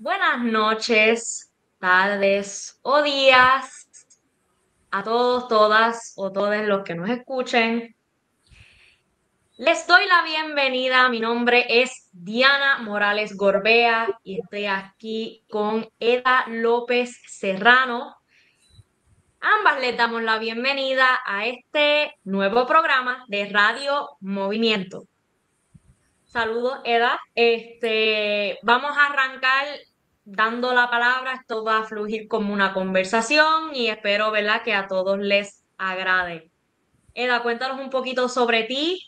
Buenas noches, tardes o días a todos, todas o todos los que nos escuchen. Les doy la bienvenida. Mi nombre es Diana Morales Gorbea y estoy aquí con Eda López Serrano. Ambas les damos la bienvenida a este nuevo programa de Radio Movimiento. Saludos, Eda. Vamos a arrancar dando la palabra. Esto va a fluir como una conversación y espero, ¿verdad?, que a todos les agrade. Eda, cuéntanos un poquito sobre ti.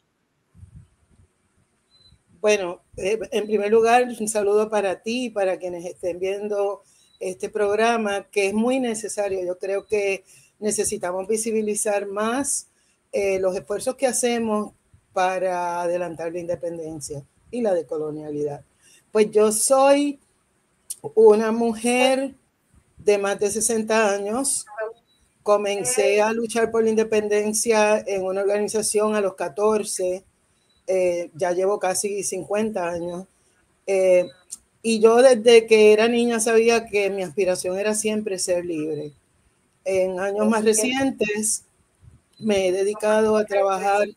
Bueno, en primer lugar, un saludo para ti y para quienes estén viendo este programa, que es muy necesario. Yo creo que necesitamos visibilizar más los esfuerzos que hacemos para adelantar la independencia y la decolonialidad. Pues yo soy una mujer de más de 60 años. Comencé a luchar por la independencia en una organización a los 14. Ya llevo casi 50 años. Eh, y yo desde que era niña sabía que mi aspiración era siempre ser libre. En años más recientes me he dedicado a trabajar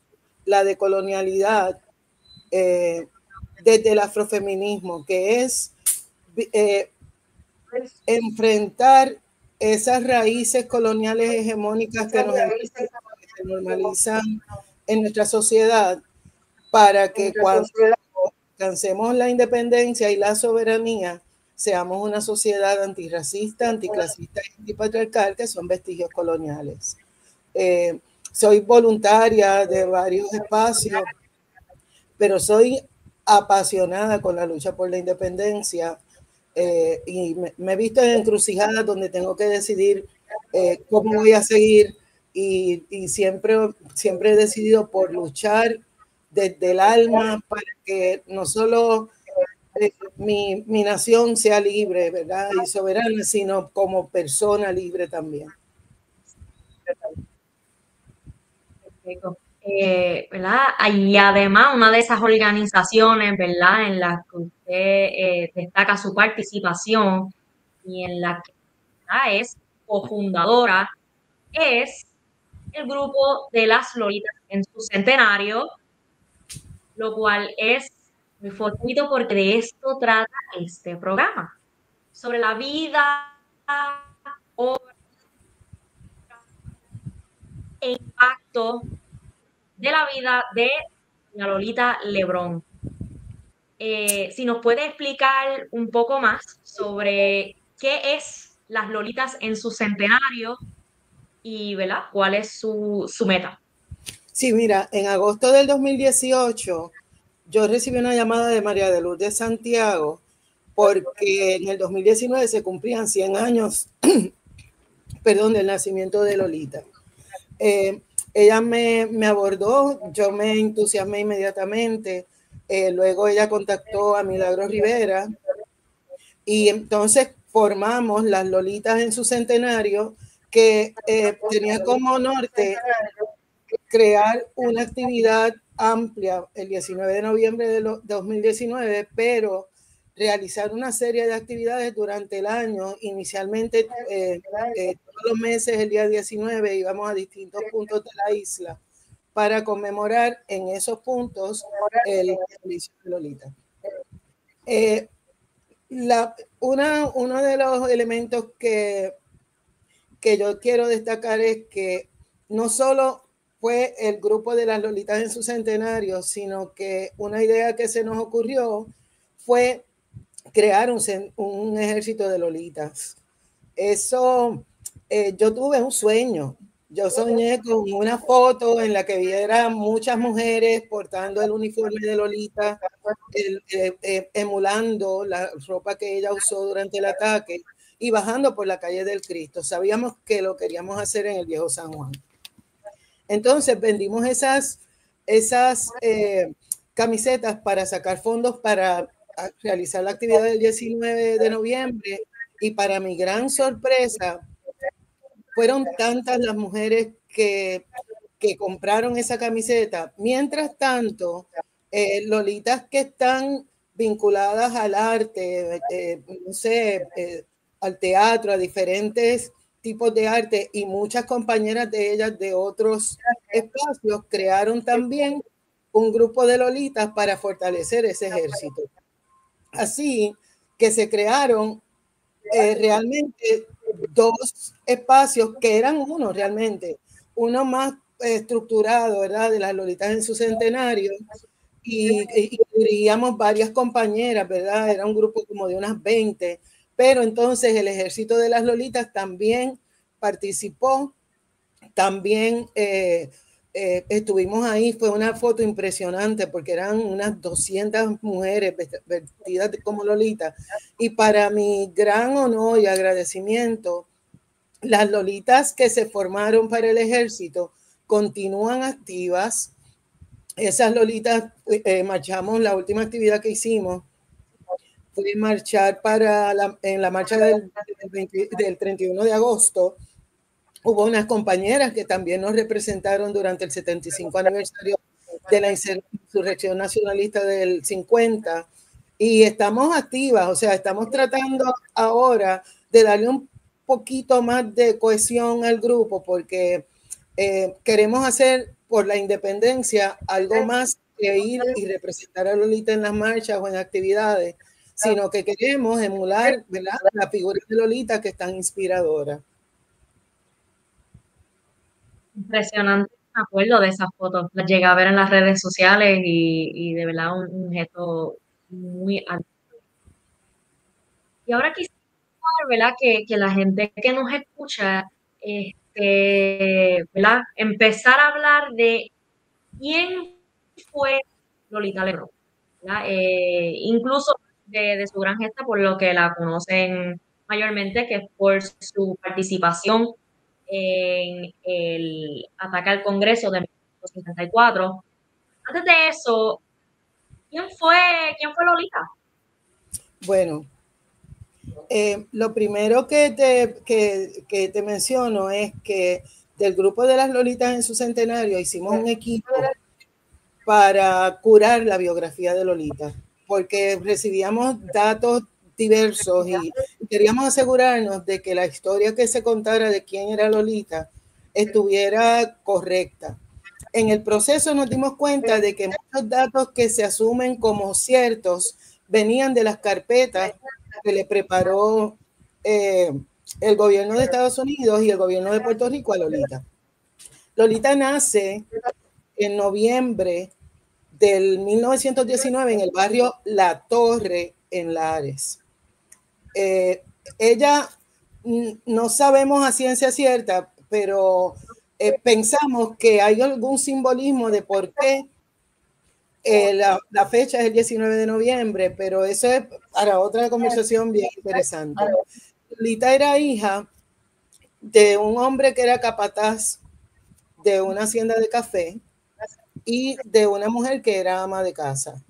la decolonialidad desde el afrofeminismo, que es eh, enfrentar esas raíces coloniales hegemónicas que nos que normalizan en nuestra sociedad para que cuando alcancemos la independencia y la soberanía, seamos una sociedad antirracista, anticlasista y antipatriarcal, que son vestigios coloniales. Soy voluntaria de varios espacios, pero soy apasionada con la lucha por la independencia y me he visto en encrucijadas donde tengo que decidir cómo voy a seguir y siempre he decidido por luchar desde el alma para que no solo mi nación sea libre, ¿verdad? Y soberana, sino como persona libre también. ¿Verdad? Y además, una de esas organizaciones, ¿verdad?, en las que usted destaca su participación y en la que es cofundadora, es el grupo de las Lolitas en su centenario, lo cual es muy fortuito porque de esto trata este programa, sobre la vida, obra e impacto de la vida de la Lolita Lebrón. Si nos puede explicar un poco más sobre qué es las Lolitas en su centenario y, ¿verdad?, cuál es su meta. Sí, mira, en agosto del 2018 yo recibí una llamada de María de Lourdes Santiago porque en el 2019 se cumplían 100 años, perdón, del nacimiento de Lolita. Ella me abordó, yo me entusiasmé inmediatamente. Luego ella contactó a Milagros Rivera y entonces formamos las Lolitas en su centenario, que tenía como norte crear una actividad amplia el 19 de noviembre de 2019, pero realizar una serie de actividades durante el año. Inicialmente, todos los meses, el día 19, íbamos a distintos puntos de la isla para conmemorar en esos puntos el servicio de Lolita. Uno de los elementos que yo quiero destacar es que no solo fue el grupo de las Lolitas en su centenario, sino que una idea que se nos ocurrió fue crear un ejército de Lolitas. Eso, yo tuve un sueño. Yo soñé con una foto en la que viera muchas mujeres portando el uniforme de Lolita, emulando la ropa que ella usó durante el ataque y bajando por la calle del Cristo. Sabíamos que lo queríamos hacer en el Viejo San Juan. Entonces vendimos esas camisetas para sacar fondos para realizar la actividad del 19 de noviembre y para mi gran sorpresa fueron tantas las mujeres que compraron esa camiseta. Mientras tanto, Lolitas que están vinculadas al arte, no sé, al teatro, a diferentes tipos de arte, y muchas compañeras de ellas de otros espacios crearon también un grupo de lolitas para fortalecer ese ejército. Así que se crearon realmente dos espacios que eran uno realmente, uno más estructurado, ¿verdad? De las lolitas en su centenario, y incluíamos varias compañeras, ¿verdad? Era un grupo como de unas 20, pero entonces el ejército de las lolitas también participó, también estuvimos ahí. Fue una foto impresionante porque eran unas 200 mujeres vestidas como lolitas, y para mi gran honor y agradecimiento, las lolitas que se formaron para el ejército continúan activas. Esas lolitas marchamos, la última actividad que hicimos fue marchar en la marcha del 31 de agosto. Hubo unas compañeras que también nos representaron durante el 75 aniversario de la insurrección nacionalista del 50, y estamos activas, o sea, estamos tratando ahora de darle un poquito más de cohesión al grupo, porque queremos hacer por la independencia algo más que ir y representar a Lolita en las marchas o en actividades, sino que queremos emular, ¿verdad?, la figura de Lolita, que es tan inspiradora. Impresionante, me acuerdo de esas fotos. Las llegué a ver en las redes sociales y de verdad un gesto muy alto. Y ahora quisiera saber, ¿verdad? Que la gente que nos escucha, ¿verdad? Empezar a hablar de quién fue Lolita Lebrón, ¿verdad? Incluso de su gran gesta, por lo que la conocen mayormente, que es por su participación en el ataque al Congreso de 1964. Antes de eso, ¿quién fue Lolita? Bueno, lo primero que te menciono es que del grupo de las lolitas en su centenario hicimos un equipo para curar la biografía de Lolita, porque recibíamos datos diversos y queríamos asegurarnos de que la historia que se contara de quién era Lolita estuviera correcta. En el proceso nos dimos cuenta de que muchos datos que se asumen como ciertos venían de las carpetas que le preparó el gobierno de Estados Unidos y el gobierno de Puerto Rico a Lolita. Lolita nace en noviembre del 1919 en el barrio La Torre, en Lares. Ella, no sabemos a ciencia cierta, pero pensamos que hay algún simbolismo de por qué la fecha es el 19 de noviembre, pero eso es para otra conversación bien interesante. Lolita era hija de un hombre que era capataz de una hacienda de café y de una mujer que era ama de casa.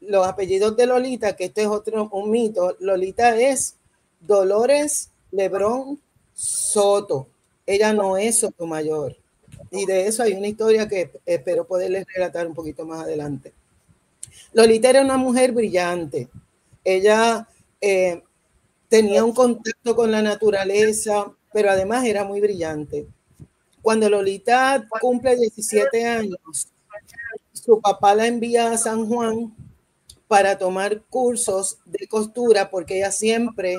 Los apellidos de Lolita, que este es un mito, Lolita es Dolores Lebrón Soto. Ella no es Sotomayor. Y de eso hay una historia que espero poderles relatar un poquito más adelante. Lolita era una mujer brillante. Ella tenía un contacto con la naturaleza, pero además era muy brillante. Cuando Lolita cumple 17 años, su papá la envía a San Juan para tomar cursos de costura, porque ella siempre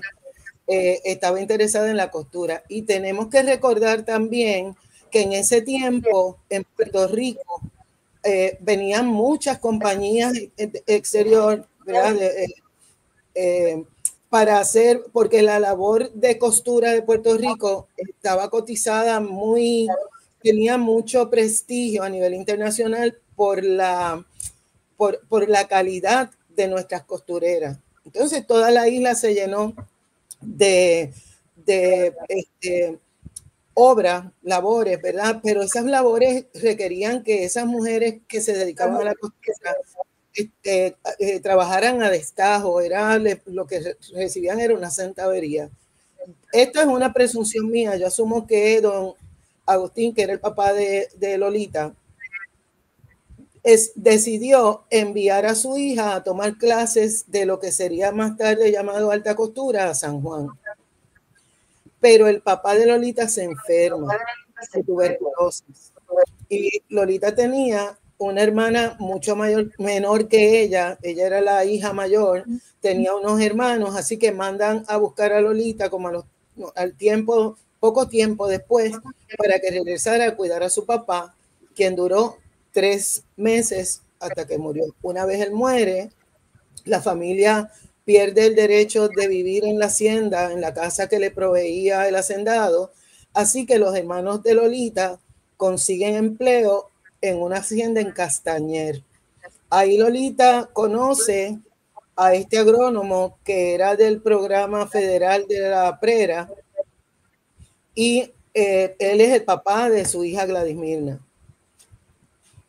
estaba interesada en la costura. Y tenemos que recordar también que en ese tiempo en Puerto Rico venían muchas compañías exterior, ¿verdad? Para hacer, porque la labor de costura de Puerto Rico estaba cotizada tenía mucho prestigio a nivel internacional por la calidad de nuestras costureras. Entonces toda la isla se llenó de obras, labores, ¿verdad? Pero esas labores requerían que esas mujeres que se dedicaban a la costura trabajaran a destajo, lo que recibían era una centavería. Esto es una presunción mía. Yo asumo que don Agustín, que era el papá de Lolita, decidió enviar a su hija a tomar clases de lo que sería más tarde llamado alta costura a San Juan. Pero el papá de Lolita se enferma de tuberculosis y Lolita tenía una hermana mucho menor que ella era la hija mayor, tenía unos hermanos, así que mandan a buscar a Lolita como poco tiempo después, para que regresara a cuidar a su papá, quien duró 3 meses hasta que murió. Una vez él muere, la familia pierde el derecho de vivir en la hacienda, en la casa que le proveía el hacendado, así que los hermanos de Lolita consiguen empleo en una hacienda en Castañer. Ahí Lolita conoce a este agrónomo que era del programa federal de la Prera y él es el papá de su hija Gladys Mirna.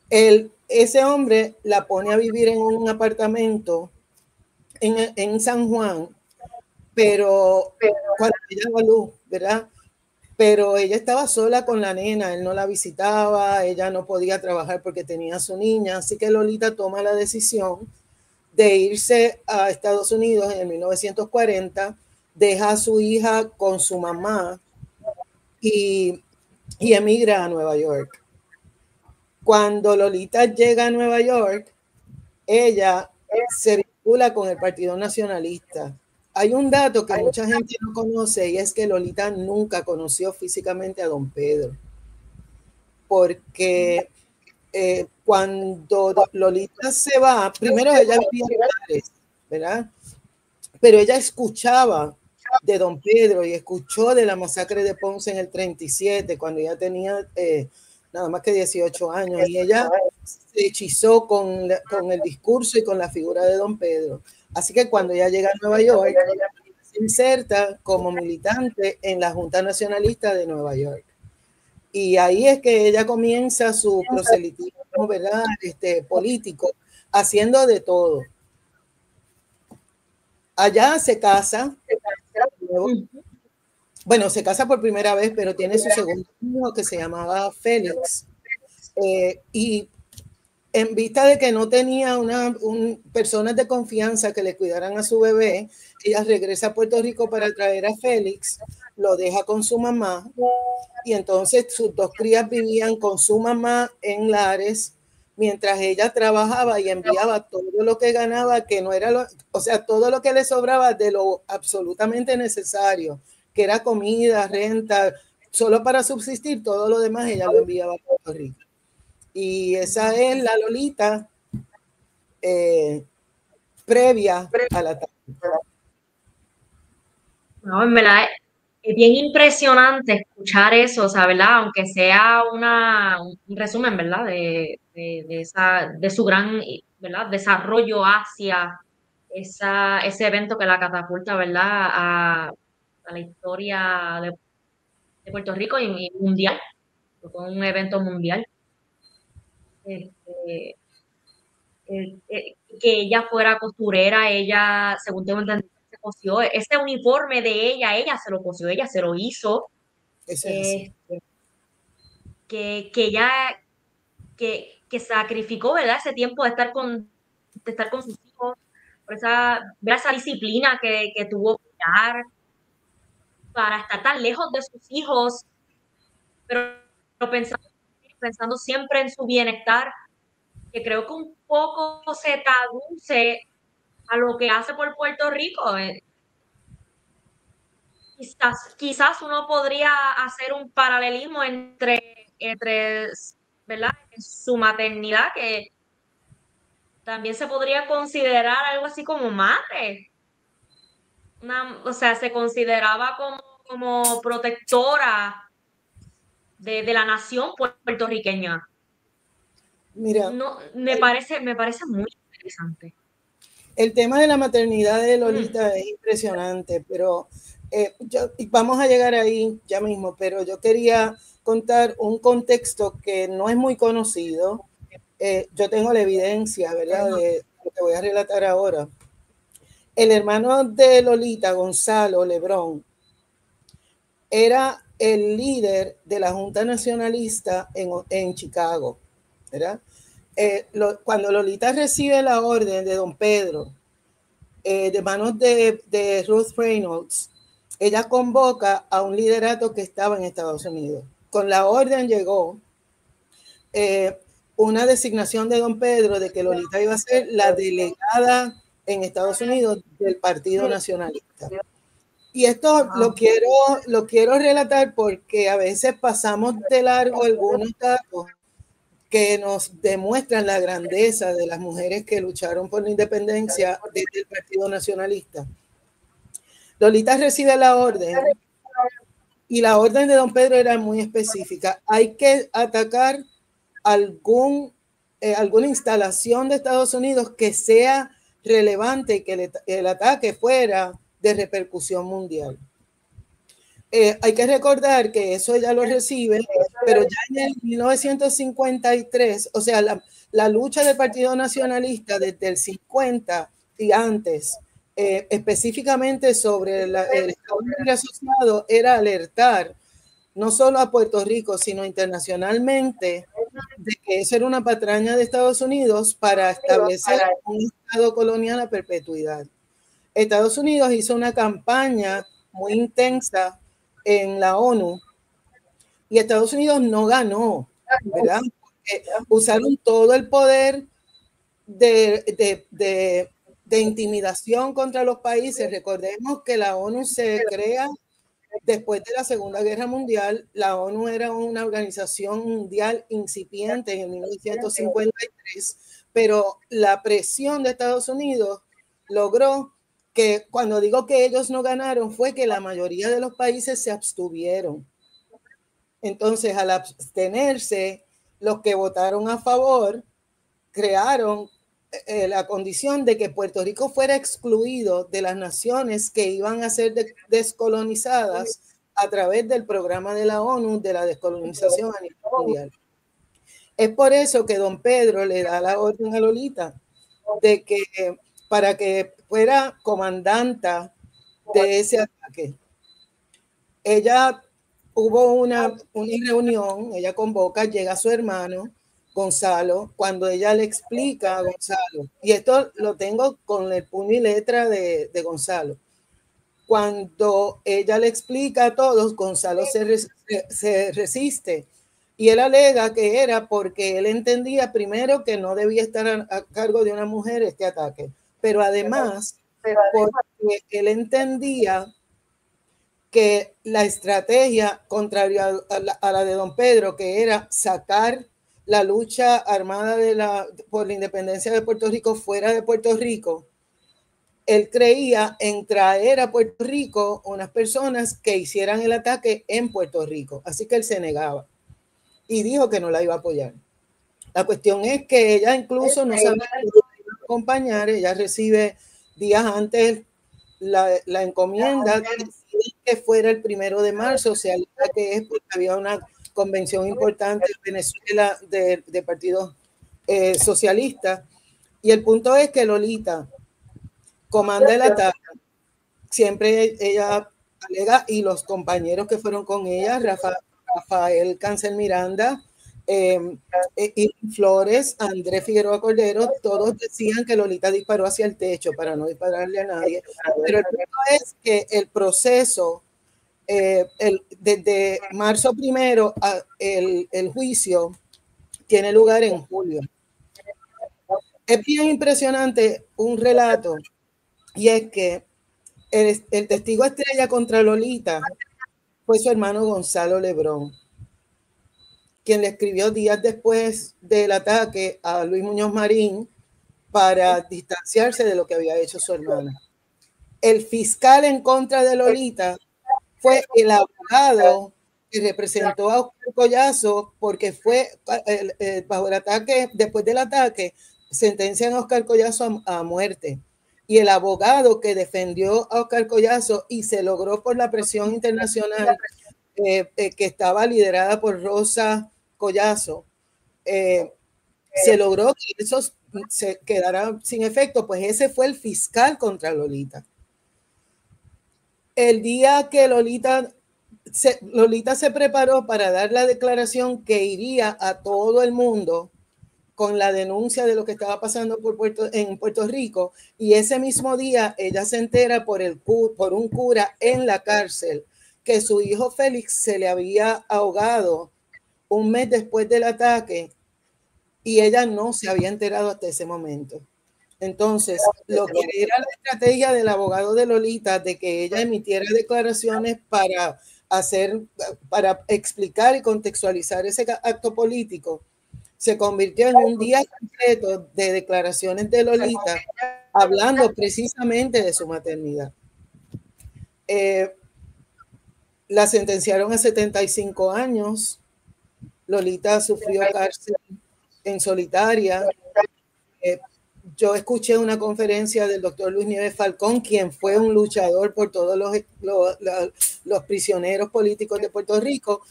Ese hombre la pone a vivir en un apartamento en San Juan, pero cuando ella daba luz, ¿verdad? Pero ella estaba sola con la nena, él no la visitaba, ella no podía trabajar porque tenía a su niña, así que Lolita toma la decisión de irse a Estados Unidos en 1940, deja a su hija con su mamá y emigra a Nueva York. Cuando Lolita llega a Nueva York, ella se vincula con el Partido Nacionalista. Hay un dato que mucha gente no conoce y es que Lolita nunca conoció físicamente a don Pedro, porque cuando Lolita se va, primero ella vivía en Lares, ¿verdad? Pero ella escuchaba de don Pedro y escuchó de la masacre de Ponce en el 37, cuando ella tenía nada más que 18 años, y ella se hechizó con el discurso y con la figura de don Pedro. Así que cuando ella llega a Nueva York, ella se inserta como militante en la Junta Nacionalista de Nueva York. Y ahí es que ella comienza su proselitismo, ¿verdad? Político, haciendo de todo. Allá se casa. Bueno, se casa por primera vez, pero tiene su segundo hijo que se llamaba Félix. Y en vista de que no tenía personas de confianza que le cuidaran a su bebé, ella regresa a Puerto Rico para traer a Félix, lo deja con su mamá y entonces sus 2 crías vivían con su mamá en Lares, mientras ella trabajaba y enviaba todo lo que ganaba, que no era o sea, todo lo que le sobraba de lo absolutamente necesario, que era comida, renta, solo para subsistir, todo lo demás ella lo enviaba a Puerto Rico. Y esa es la Lolita previa a la tarde. No, en verdad es bien impresionante escuchar eso, o sea, ¿verdad? Aunque sea un resumen, ¿verdad? De su gran, ¿verdad? Desarrollo hacia ese evento que la catapulta, ¿verdad? A la historia de Puerto Rico y mundial, fue un evento mundial. Este, que ella fuera costurera, ella, según tengo entendido, se cosió ese uniforme de ella se lo cosió, ella se lo hizo. Eso es así. Que ella que sacrificó, ¿verdad? Ese tiempo de estar con sus hijos, por esa disciplina que tuvo que dar para estar tan lejos de sus hijos, pero pensando siempre en su bienestar, que creo que un poco se traduce a lo que hace por Puerto Rico. Quizás uno podría hacer un paralelismo entre ¿verdad? Su maternidad, que también se podría considerar algo así como madre. O sea, se consideraba como protectora de la nación puertorriqueña. Mira, No, me parece muy interesante. el tema de la maternidad de Lolita es impresionante, pero vamos a llegar ahí ya mismo, pero yo quería contar un contexto que no es muy conocido. Yo tengo la evidencia, ¿verdad?, de lo que voy a relatar ahora. El hermano de Lolita, Gonzalo Lebrón, era el líder de la Junta Nacionalista en Chicago, ¿verdad? cuando Lolita recibe la orden de don Pedro, de manos de Ruth Reynolds, ella convoca a un liderato que estaba en Estados Unidos. Con la orden llegó una designación de don Pedro de que Lolita iba a ser la delegada en Estados Unidos del Partido Nacionalista. Y esto lo quiero relatar porque a veces pasamos de largo algunos datos que nos demuestran la grandeza de las mujeres que lucharon por la independencia desde el Partido Nacionalista. Lolita recibe la orden y la orden de don Pedro era muy específica. Hay que atacar alguna instalación de Estados Unidos que sea relevante y que el ataque fuera de repercusión mundial. Hay que recordar que eso ella lo recibe, pero ya en el 1953, o sea, la lucha del Partido Nacionalista desde el 50 y antes, específicamente sobre el Estado Libre Asociado, era alertar no solo a Puerto Rico, sino internacionalmente, de que eso era una patraña de Estados Unidos para establecer un Estado colonial a perpetuidad. Estados Unidos hizo una campaña muy intensa en la ONU y Estados Unidos no ganó, ¿verdad? Porque usaron todo el poder de intimidación contra los países. Recordemos que la ONU se crea después de la Segunda Guerra Mundial. La ONU era una organización mundial incipiente en 1953, pero la presión de Estados Unidos logró que, cuando digo que ellos no ganaron, fue que la mayoría de los países se abstuvieron. Entonces, al abstenerse, los que votaron a favor crearon la condición de que Puerto Rico fuera excluido de las naciones que iban a ser descolonizadas a través del programa de la ONU de la descolonización a nivel mundial. Es por eso que don Pedro le da la orden a Lolita de que para que fuera comandanta de ese ataque. Ella hubo una reunión, ella convoca, llega su hermano Gonzalo, cuando ella le explica a Gonzalo, y esto lo tengo con el puño y letra de Gonzalo, cuando ella le explica a todos, Gonzalo se resiste y él alega que era porque él entendía primero que no debía estar a cargo de una mujer este ataque, pero además porque él entendía que la estrategia contraria a la de don Pedro, que era sacar la lucha armada por la independencia de Puerto Rico fuera de Puerto Rico, él creía en traer a Puerto Rico unas personas que hicieran el ataque en Puerto Rico. Así que él se negaba y dijo que no la iba a apoyar. La cuestión es que ella incluso no sabía que iba a acompañar. Ella recibe días antes la encomienda que fuera el 1 de marzo, o sea, que es porque había una convención importante en Venezuela de partidos socialistas. Y el punto es que Lolita comanda el ataque. Siempre ella alega, y los compañeros que fueron con ella, Rafael Cancel Miranda, Flores, Andrés Figueroa Cordero, todos decían que Lolita disparó hacia el techo para no dispararle a nadie. Pero el punto es que el proceso, desde marzo 1, el juicio tiene lugar en julio. Es bien impresionante un relato, y es que el testigo estrella contra Lolita fue su hermano Gonzalo Lebrón, quien le escribió días después del ataque a Luis Muñoz Marín para distanciarse de lo que había hecho su hermana. El fiscal en contra de Lolita fue el abogado que representó a Oscar Collazo, porque fue bajo el ataque, después del ataque, sentencian a Oscar Collazo a muerte. Y el abogado que defendió a Oscar Collazo y se logró por la presión internacional que estaba liderada por Rosa Collazo, se logró que eso se quedara sin efecto, pues ese fue el fiscal contra Lolita. El día que Lolita se preparó para dar la declaración que iría a todo el mundo, con la denuncia de lo que estaba pasando en Puerto Rico, y ese mismo día ella se entera por un cura en la cárcel que su hijo Félix se le había ahogado un mes después del ataque y ella no se había enterado hasta ese momento. Entonces, lo que era la estrategia del abogado de Lolita de que ella emitiera declaraciones para explicar y contextualizar ese acto político, se convirtió en un día completo de declaraciones de Lolita hablando precisamente de su maternidad. La sentenciaron a 75 años. Lolita sufrió cárcel en solitaria. Yo escuché una conferencia del doctor Luis Nieves Falcón, quien fue un luchador por todos los prisioneros políticos de Puerto Rico,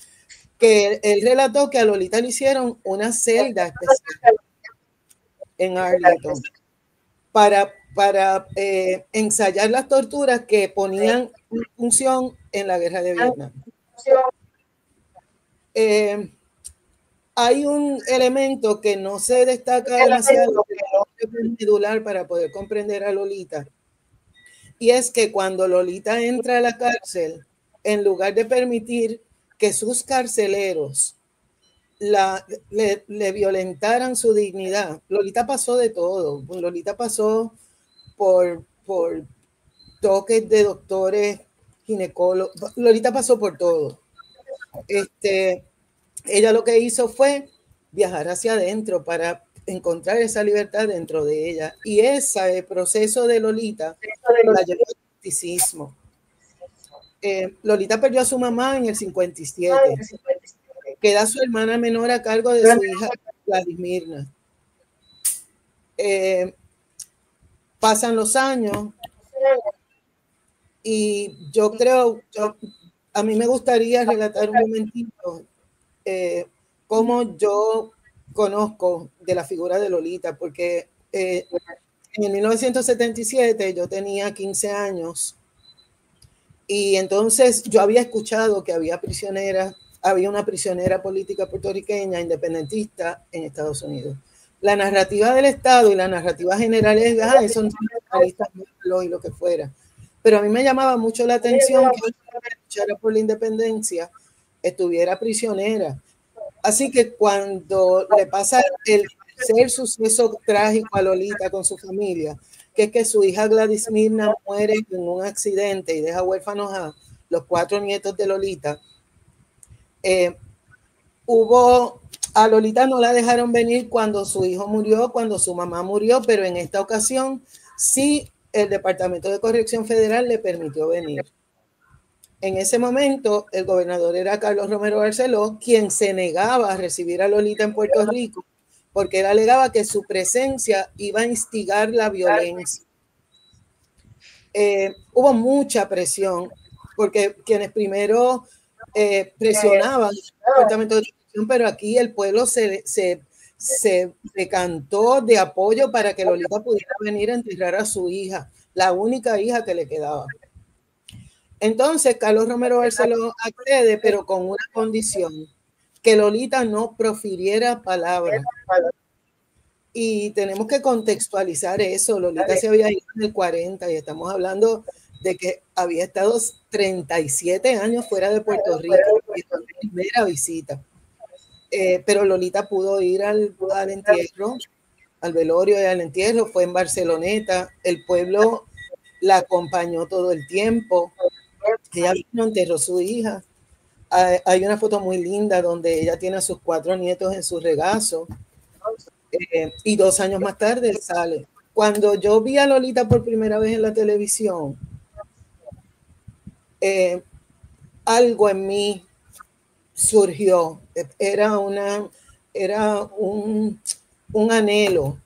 que él relató que a Lolita le hicieron una celda especial en Arlington para ensayar las torturas que ponían en función en la guerra de Vietnam. Hay un elemento que no se destaca demasiado, que es medular para poder comprender a Lolita, y es que cuando Lolita entra a la cárcel, en lugar de permitir que sus carceleros le violentaran su dignidad, Lolita pasó de todo. Lolita pasó por toques de doctores, ginecólogos. Lolita pasó por todo. Ella lo que hizo fue viajar hacia adentro para encontrar esa libertad dentro de ella. Y ese proceso de Lolita la llevó al misticismo. Lolita perdió a su mamá en el 57. Queda su hermana menor a cargo de su hija Gladys Mirna. Pasan los años y a mí me gustaría relatar un momentito cómo yo conozco de la figura de Lolita, porque en 1977 yo tenía 15 años y entonces yo había escuchado que había una prisionera política puertorriqueña independentista en Estados Unidos. La narrativa del Estado y la narrativa general es, eso no es y lo que fuera. Pero a mí me llamaba mucho la atención que una luchara por la independencia estuviera prisionera. Así que cuando le pasa el suceso trágico a Lolita con su familia, que es que su hija Gladys Mirna muere en un accidente y deja huérfanos a los 4 nietos de Lolita, a Lolita no la dejaron venir cuando su hijo murió, cuando su mamá murió, pero en esta ocasión sí el Departamento de Corrección Federal le permitió venir. En ese momento, el gobernador era Carlos Romero Barceló, quien se negaba a recibir a Lolita en Puerto Rico, porque él alegaba que su presencia iba a instigar la violencia. Hubo mucha presión, porque quienes primero presionaban el Departamento de Corrección, pero aquí el pueblo se decantó de apoyo para que Lolita pudiera venir a enterrar a su hija, la única hija que le quedaba. Entonces, Carlos Romero Barceló accede, pero con una condición, que Lolita no profiriera palabras. Y tenemos que contextualizar eso. Lolita se había ido en el 40 y estamos hablando de que había estado 37 años fuera de Puerto Rico, y fue su primera visita. Pero Lolita pudo ir al entierro, al velorio y al entierro, fue en Barceloneta, el pueblo la acompañó todo el tiempo. Ella vino, enterró a su hija. Hay una foto muy linda donde ella tiene a sus 4 nietos en su regazo. Y 2 años más tarde sale. Cuando yo vi a Lolita por primera vez en la televisión, algo en mí surgió. Era un anhelo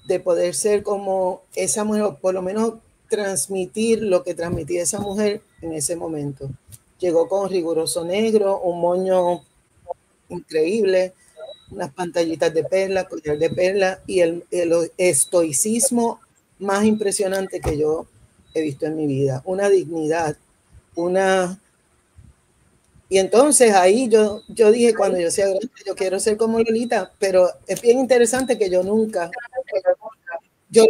de poder ser como esa mujer, por lo menos transmitir lo que transmitía esa mujer en ese momento. Llegó con riguroso negro, un moño increíble, unas pantallitas de perla, collar de perla y el estoicismo más impresionante que yo he visto en mi vida. Una dignidad, una Y entonces ahí yo dije, cuando yo sea grande, yo quiero ser como Lolita, pero es bien interesante que yo la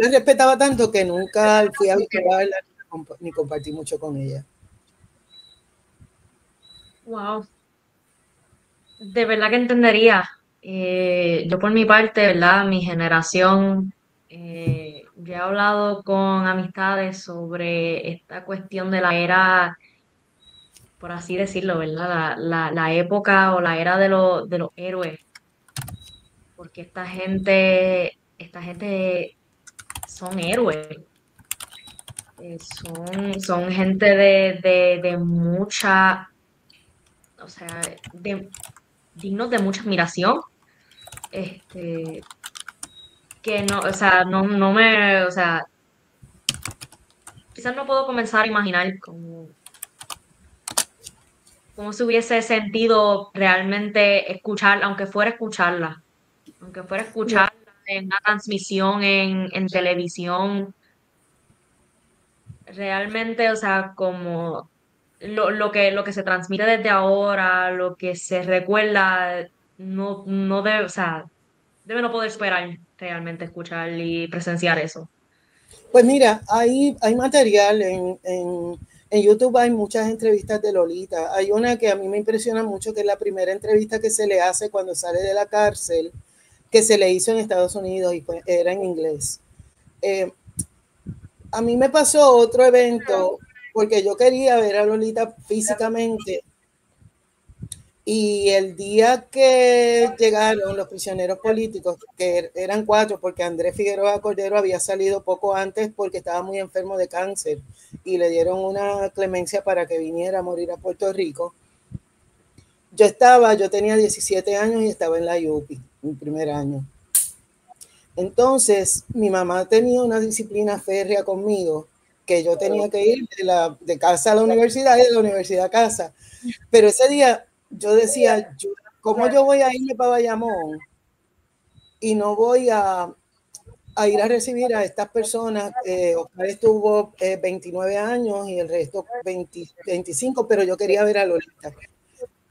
respetaba tanto que nunca fui a visitarla ni compartí mucho con ella. Wow, de verdad que entendería. Yo por mi parte, ¿verdad? Mi generación, yo he hablado con amistades sobre esta cuestión de la era, por así decirlo, ¿verdad? La época o la era de los héroes, porque esta gente son héroes, son gente de mucha, o sea, dignos de mucha admiración, este, que no, o sea, no me, o sea, quizás no puedo comenzar a imaginar cómo se hubiese sentido realmente escuchar, aunque fuera escucharla en una transmisión en televisión, realmente, o sea, como lo que se transmite desde ahora, lo que se recuerda, no debe, o sea, debe no poder esperar realmente escuchar y presenciar eso. Pues mira, hay material en YouTube, hay muchas entrevistas de Lolita. Hay una que a mí me impresiona mucho, que es la primera entrevista que se le hace cuando sale de la cárcel, que se le hizo en Estados Unidos y era en inglés. Eh, a mí me pasó otro evento porque yo quería ver a Lolita físicamente y el día que llegaron los prisioneros políticos, que eran 4, porque Andrés Figueroa Cordero había salido poco antes porque estaba muy enfermo de cáncer y le dieron una clemencia para que viniera a morir a Puerto Rico. Yo tenía 17 años y estaba en la IUPI, mi primer año. Entonces, mi mamá tenía una disciplina férrea conmigo, que yo tenía que ir de casa a la universidad y de la universidad a casa. Pero ese día yo decía, ¿cómo yo voy a irme para Bayamón y no voy ir a recibir a estas personas? Oscar estuvo 29 años y el resto 20, 25, pero yo quería ver a Lolita.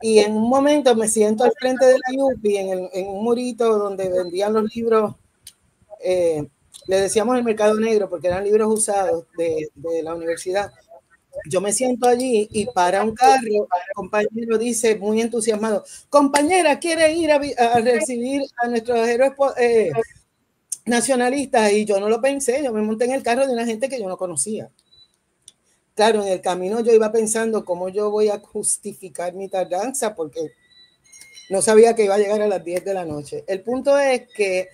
Y en un momento me siento al frente de la Yupi, en un murito donde vendían los libros, le decíamos el mercado negro porque eran libros usados de la universidad. Yo me siento allí y para un carro, el compañero dice muy entusiasmado, compañera, ¿quiere ir a recibir a nuestros héroes nacionalistas? Y yo no lo pensé, yo me monté en el carro de una gente que yo no conocía. Claro, en el camino yo iba pensando cómo yo voy a justificar mi tardanza porque no sabía que iba a llegar a las 10 de la noche. El punto es que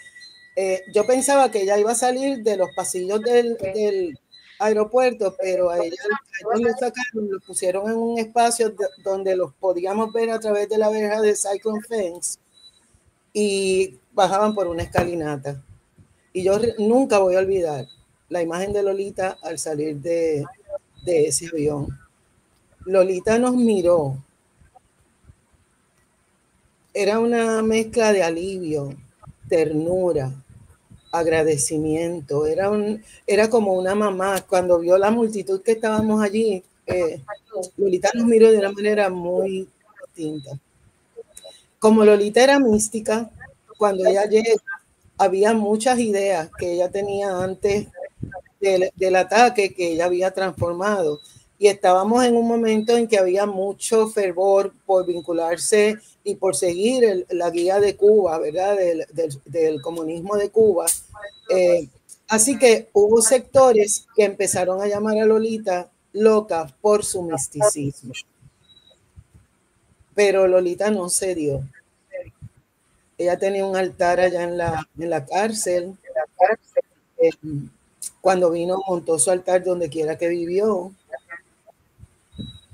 yo pensaba que ella iba a salir de los pasillos del aeropuerto, pero a ellos lo sacaron, lo pusieron en un espacio donde los podíamos ver a través de la verja de Cyclone Fence y bajaban por una escalinata. Y yo nunca voy a olvidar la imagen de Lolita al salir de ese avión. Lolita nos miró. Era una mezcla de alivio, ternura, agradecimiento. Era como una mamá. Cuando vio la multitud que estábamos allí, Lolita nos miró de una manera muy distinta. Como Lolita era mística, cuando ella llega, había muchas ideas que ella tenía antes del ataque que ella había transformado. Y estábamos en un momento en que había mucho fervor por vincularse y por seguir la guía de Cuba, ¿verdad? Del comunismo de Cuba. Así que hubo sectores que empezaron a llamar a Lolita loca por su misticismo. Pero Lolita no cedió. Ella tenía un altar allá en la cárcel. Cuando vino, montó su altar donde quiera que vivió.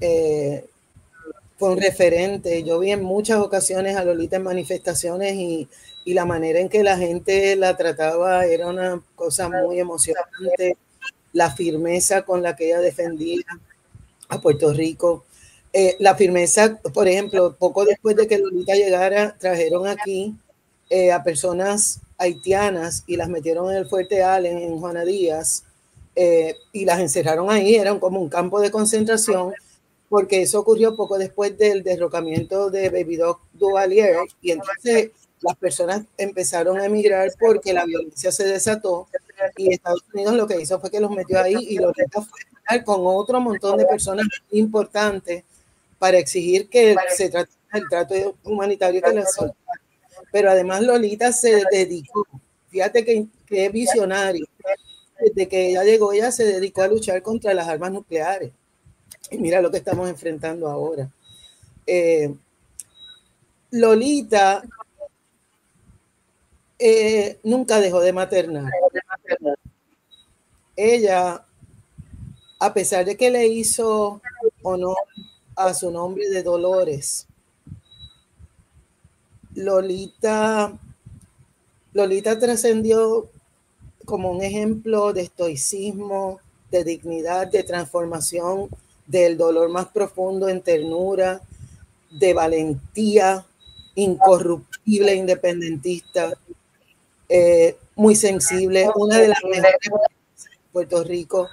Fue un referente. Yo vi en muchas ocasiones a Lolita en manifestaciones y la manera en que la gente la trataba era una cosa muy emocionante. La firmeza con la que ella defendía a Puerto Rico. La firmeza, por ejemplo, poco después de que Lolita llegara, trajeron aquí a personas haitianas y las metieron en el Fuerte Allen, en Juana Díaz, y las encerraron ahí, eran como un campo de concentración, porque eso ocurrió poco después del derrocamiento de Baby Doc Duvalier, y entonces las personas empezaron a emigrar porque la violencia se desató, y Estados Unidos lo que hizo fue que los metió ahí, y Lolita fue a estar con otro montón de personas importantes para exigir que se tratara el trato humanitario que les soltaron. Pero además Lolita se dedicó, fíjate que es visionario, desde que ella llegó, ella se dedicó a luchar contra las armas nucleares. Y mira lo que estamos enfrentando ahora. Lolita nunca dejó de maternar. Ella, a pesar de que le hizo honor a su nombre de Dolores, Lolita trascendió como un ejemplo de estoicismo, de dignidad, de transformación del dolor más profundo en ternura, de valentía, incorruptible, independentista, muy sensible, una de las mejores de Puerto Rico.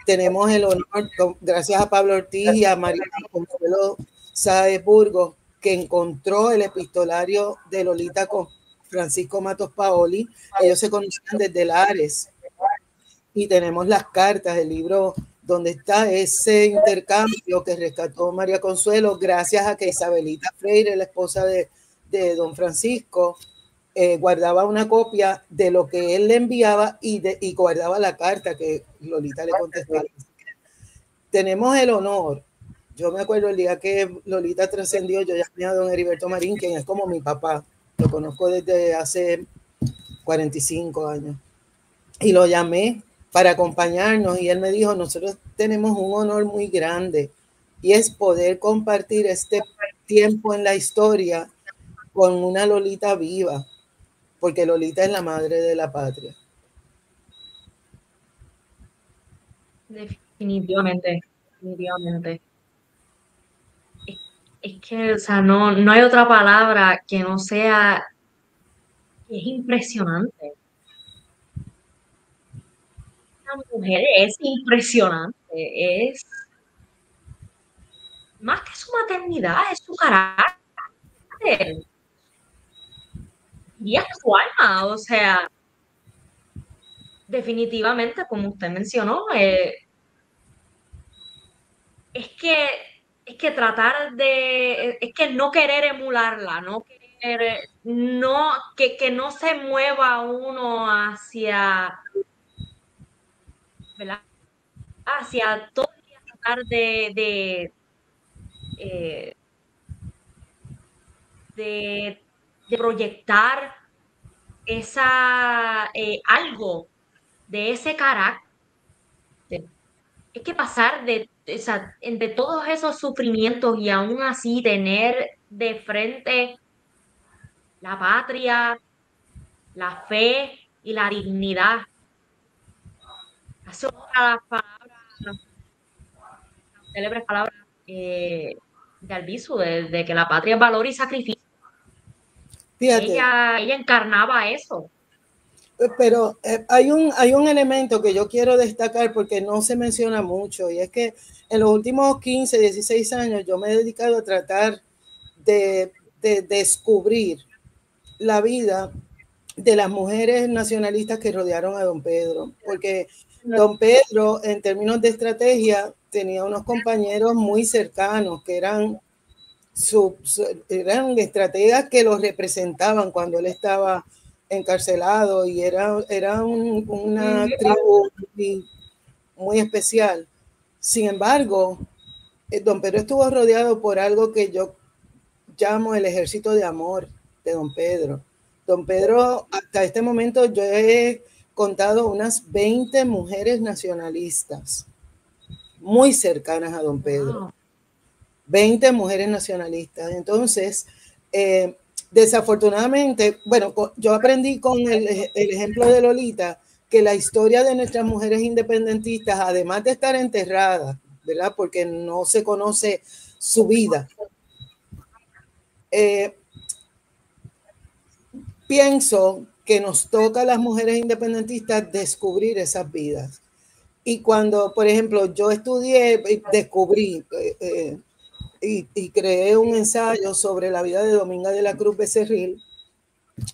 Tenemos el honor, gracias a Pablo Ortiz y a María Consuelo Sáez Burgos, que encontró el epistolario de Lolita con Francisco Matos Paoli. Ellos se conocían desde Lares, y tenemos las cartas, el libro donde está ese intercambio que rescató María Consuelo, gracias a que Isabelita Freire, la esposa de don Francisco, guardaba una copia de lo que él le enviaba y guardaba la carta que Lolita le contestaba. Tenemos el honor. Yo me acuerdo el día que Lolita trascendió, yo llamé a don Heriberto Marín, quien es como mi papá. Lo conozco desde hace 45 años. Y lo llamé para acompañarnos, y él me dijo, nosotros tenemos un honor muy grande, y es poder compartir este tiempo en la historia con una Lolita viva, porque Lolita es la madre de la patria. Definitivamente, definitivamente. Es que, o sea, no hay otra palabra que no sea, que es impresionante. Esta mujer es impresionante, es más que su maternidad, es su carácter, y es su alma, o sea, definitivamente, como usted mencionó, es que, es que tratar de, es que no querer emularla, no querer, no, que no se mueva uno hacia, ¿verdad? Hacia todo el día tratar eh, de, de proyectar algo de ese carácter. Es que pasar o sea, entre todos esos sufrimientos y aún así tener de frente la patria, la fe y la dignidad. Hace honor a las palabras, las célebres palabras de Albizu, de que la patria es valor y sacrificio. Fíjate, Ella encarnaba eso. pero hay un elemento que yo quiero destacar porque no se menciona mucho, y es que en los últimos 15, 16 años yo me he dedicado a tratar de descubrir la vida de las mujeres nacionalistas que rodearon a don Pedro, porque don Pedro, en términos de estrategia, tenía unos compañeros muy cercanos que eran eran estrategas que los representaban cuando él estaba encarcelado, y era una tribu muy especial. Sin embargo, don Pedro estuvo rodeado por algo que yo llamo el ejército de amor de don Pedro. Don Pedro, hasta este momento yo he contado unas 20 mujeres nacionalistas muy cercanas a don Pedro. Wow. 20 mujeres nacionalistas. Entonces, desafortunadamente, bueno, yo aprendí con el ejemplo de Lolita que la historia de nuestras mujeres independentistas, además de estar enterradas, ¿verdad? Porque no se conoce su vida, pienso que nos toca a las mujeres independentistas descubrir esas vidas. Y cuando, por ejemplo, yo estudié, descubrí y creé un ensayo sobre la vida de Dominga de la Cruz Becerril,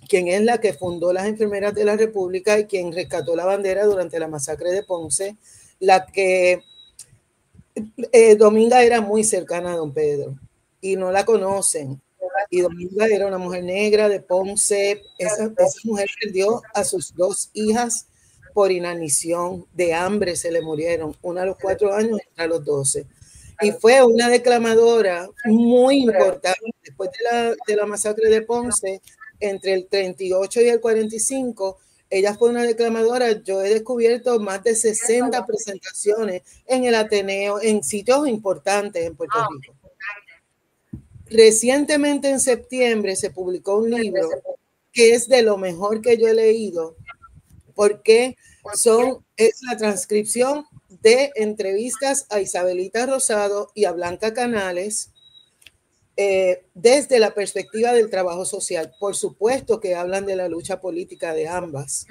quien es la que fundó las Enfermeras de la República y quien rescató la bandera durante la masacre de Ponce, la que Dominga era muy cercana a don Pedro y no la conocen. Y Dominga era una mujer negra de Ponce. Esa mujer perdió a sus 2 hijas por inanición, de hambre se le murieron, una a los 4 años y otra a los 12. Y fue una declamadora muy importante después de la masacre de Ponce, entre el 38 y el 45. Ella fue una declamadora. Yo he descubierto más de 60 presentaciones en el Ateneo, en sitios importantes en Puerto Rico. Recientemente, en septiembre, se publicó un libro que es de lo mejor que yo he leído, porque es la transcripción de entrevistas a Isabelita Rosado y a Blanca Canales, desde la perspectiva del trabajo social. Por supuesto que hablan de la lucha política de ambas,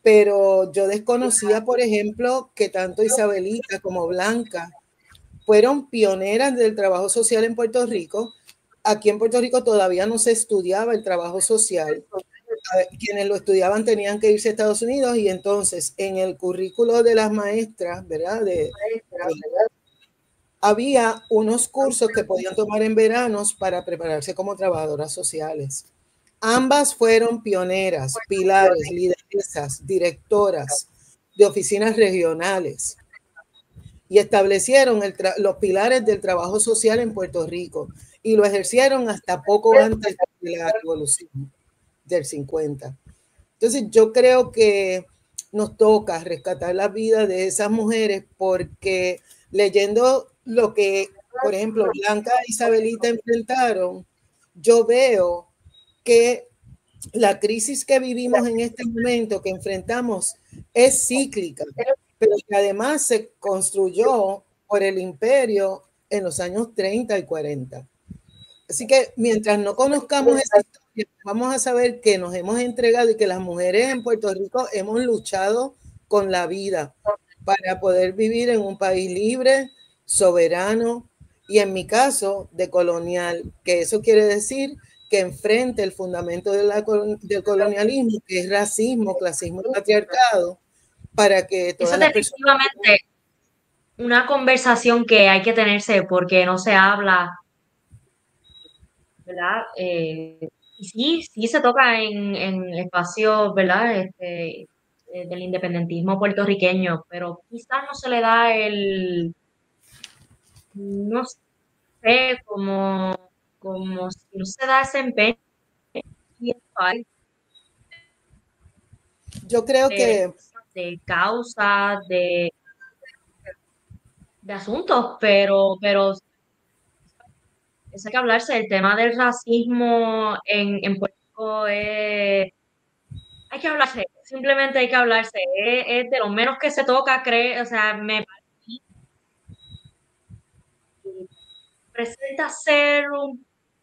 pero yo desconocía, por ejemplo, que tanto Isabelita como Blanca fueron pioneras del trabajo social en Puerto Rico. Aquí en Puerto Rico todavía no se estudiaba el trabajo social. Quienes lo estudiaban tenían que irse a Estados Unidos, y entonces en el currículo de las maestras, ¿verdad? Había unos cursos que podían tomar en veranos para prepararse como trabajadoras sociales. Ambas fueron pioneras, pilares, lideresas, directoras de oficinas regionales y establecieron los pilares del trabajo social en Puerto Rico, y lo ejercieron hasta poco antes de la revolución del 50. Entonces yo creo que nos toca rescatar la vida de esas mujeres, porque leyendo lo que, por ejemplo, Blanca e Isabelita enfrentaron, yo veo que la crisis que vivimos en este momento, que enfrentamos, es cíclica, pero que además se construyó por el imperio en los años 30 y 40. Así que mientras no conozcamos esa historia, vamos a saber que nos hemos entregado y que las mujeres en Puerto Rico hemos luchado con la vida para poder vivir en un país libre, soberano y, en mi caso, decolonial, que eso quiere decir que enfrente el fundamento del colonialismo, que es racismo, clasismo y patriarcado, para que todas las personas... definitivamente una conversación que hay que tenerse porque no se habla, ¿verdad? Y sí se toca en espacios, ¿verdad? Del independentismo puertorriqueño, pero quizás no se le da no sé, como si no se da ese empeño Yo creo que de causa, de asuntos, pero eso hay que hablarse. El tema del racismo en Puerto Rico hay que hablarse, simplemente hay que hablarse. Es de lo menos que se toca, o sea, me presenta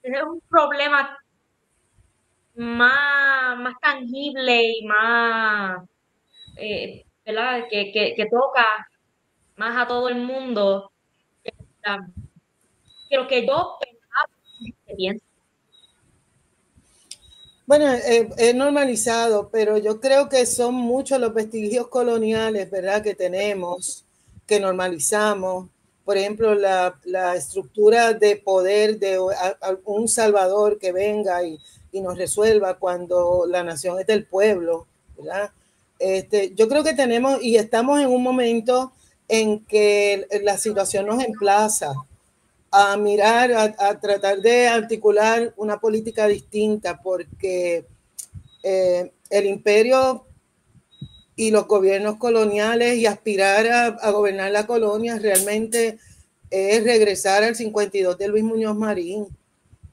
tener un problema más tangible y más, ¿verdad? Que toca más a todo el mundo. Creo que yo pensaba que pienso. bueno, es normalizado, pero yo creo que son muchos los vestigios coloniales, ¿verdad?, que tenemos, que normalizamos. Por ejemplo, la estructura de poder de un salvador que venga y nos resuelva cuando la nación es del pueblo, ¿verdad? Yo creo que tenemos y estamos en un momento en que la situación nos emplaza a mirar, a tratar de articular una política distinta, porque el imperio y los gobiernos coloniales y aspirar a gobernar la colonia realmente es regresar al 52 de Luis Muñoz Marín.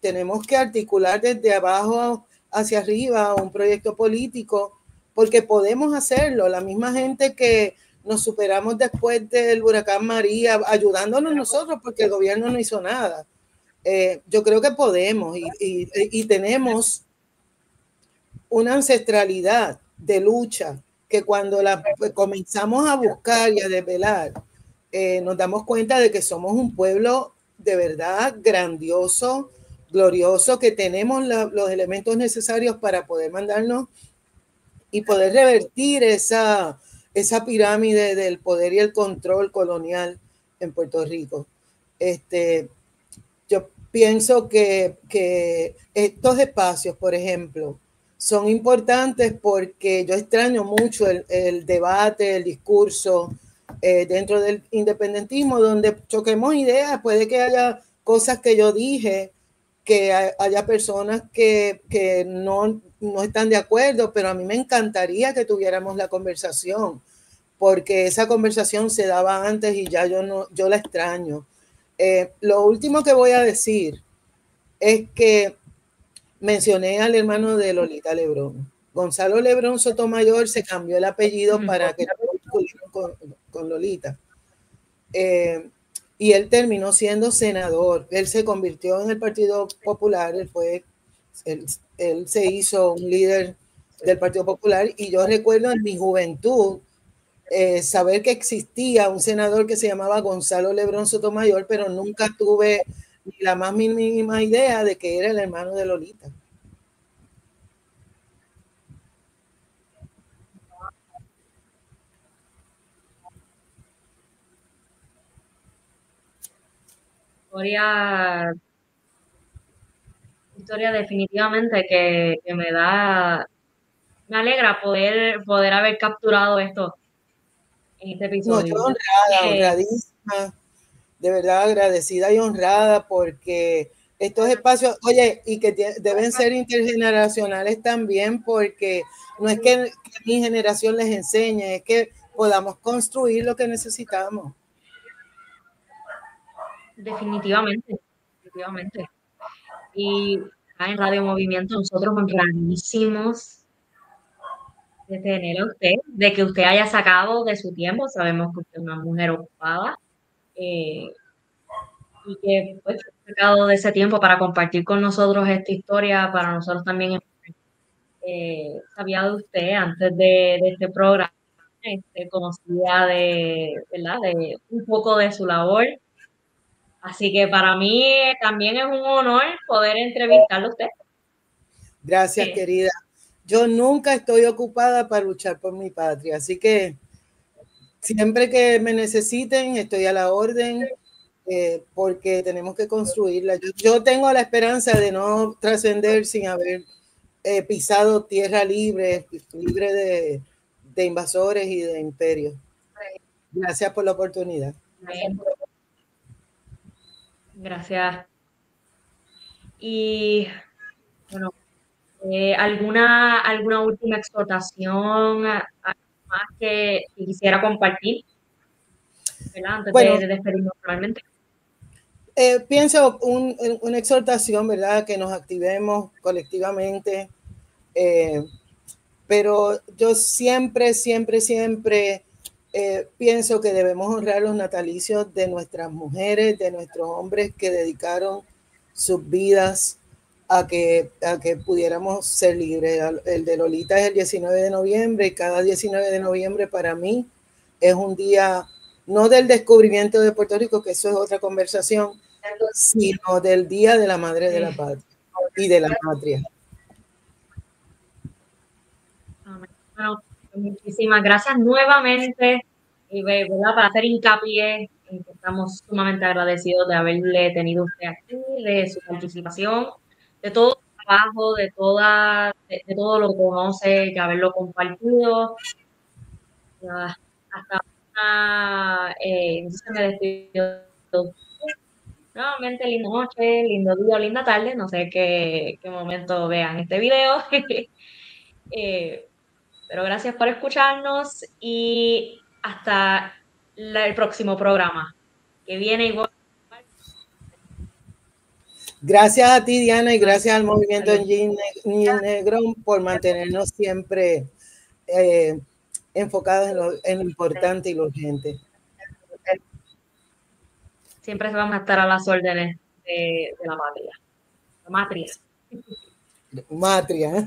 Tenemos que articular desde abajo hacia arriba un proyecto político, porque podemos hacerlo. La misma gente que nos superamos después del huracán María, ayudándonos nosotros porque el gobierno no hizo nada. Yo creo que podemos y tenemos una ancestralidad de lucha que cuando pues, comenzamos a buscar y a desvelar, nos damos cuenta de que somos un pueblo de verdad grandioso, glorioso, que tenemos los elementos necesarios para poder mandarnos y poder revertir esa pirámide del poder y el control colonial en Puerto Rico. Yo pienso que estos espacios, por ejemplo, son importantes porque yo extraño mucho el debate, el discurso dentro del independentismo, donde choquemos ideas. Puede que haya cosas que yo dije, que haya personas que no están de acuerdo, pero a mí me encantaría que tuviéramos la conversación, porque esa conversación se daba antes y ya yo la extraño. Lo último que voy a decir es que mencioné al hermano de Lolita Lebrón. Gonzalo Lebrón Sotomayor se cambió el apellido para que con Lolita. Y él terminó siendo senador. Él se convirtió en el Partido Popular. Él se hizo un líder del Partido Popular. Y yo recuerdo en mi juventud saber que existía un senador que se llamaba Gonzalo Lebrón Sotomayor, pero nunca tuve ni la más mínima idea de que era el hermano de Lolita. Historia definitivamente que me alegra poder haber capturado esto en este No, yo episodio. honradísima, de verdad agradecida y honrada porque estos espacios, oye, y que deben ser intergeneracionales también, porque no es que mi generación les enseñe, es que podamos construir lo que necesitamos. Definitivamente, definitivamente. Y acá en Radio Movimiento nosotros honradísimos de tener a usted, de que usted haya sacado de su tiempo. Sabemos que usted es una mujer ocupada y que pues, ha sacado de ese tiempo para compartir con nosotros esta historia. Para nosotros también sabía de usted antes de este programa, conocía ¿verdad? De un poco de su labor. Así que para mí también es un honor poder entrevistarlo a usted. Gracias, querida. Yo nunca estoy ocupada para luchar por mi patria, así que siempre que me necesiten estoy a la orden, porque tenemos que construirla. Yo tengo la esperanza de no trascender sin haber pisado tierra libre de invasores y de imperios. Gracias por la oportunidad. Gracias. Y bueno, ¿alguna última exhortación, algo más que quisiera compartir, ¿verdad? Antes de despedirnos normalmente? Pienso una exhortación, ¿verdad? Que nos activemos colectivamente, pero yo siempre pienso que debemos honrar los natalicios de nuestras mujeres, de nuestros hombres que dedicaron sus vidas a que pudiéramos ser libres. El de Lolita es el 19 de noviembre y cada 19 de noviembre para mí es un día, no del descubrimiento de Puerto Rico, que eso es otra conversación, sino del Día de la Madre de la Patria y de la Patria. Bueno, muchísimas gracias nuevamente, y ¿verdad? Para hacer hincapié en que estamos sumamente agradecidos de haberle tenido usted aquí, de su participación, de todo su trabajo, de todo lo que conoce, de haberlo compartido. Hasta entonces me despido. Nuevamente, linda noche, lindo día o linda tarde, no sé qué momento vean este video. Pero gracias por escucharnos y hasta el próximo programa, que viene igual. Gracias a ti, Diana, y gracias al movimiento en Negrón por mantenernos siempre enfocados en lo importante y lo urgente. Siempre vamos a estar a las órdenes de la patria. La matria. Matria.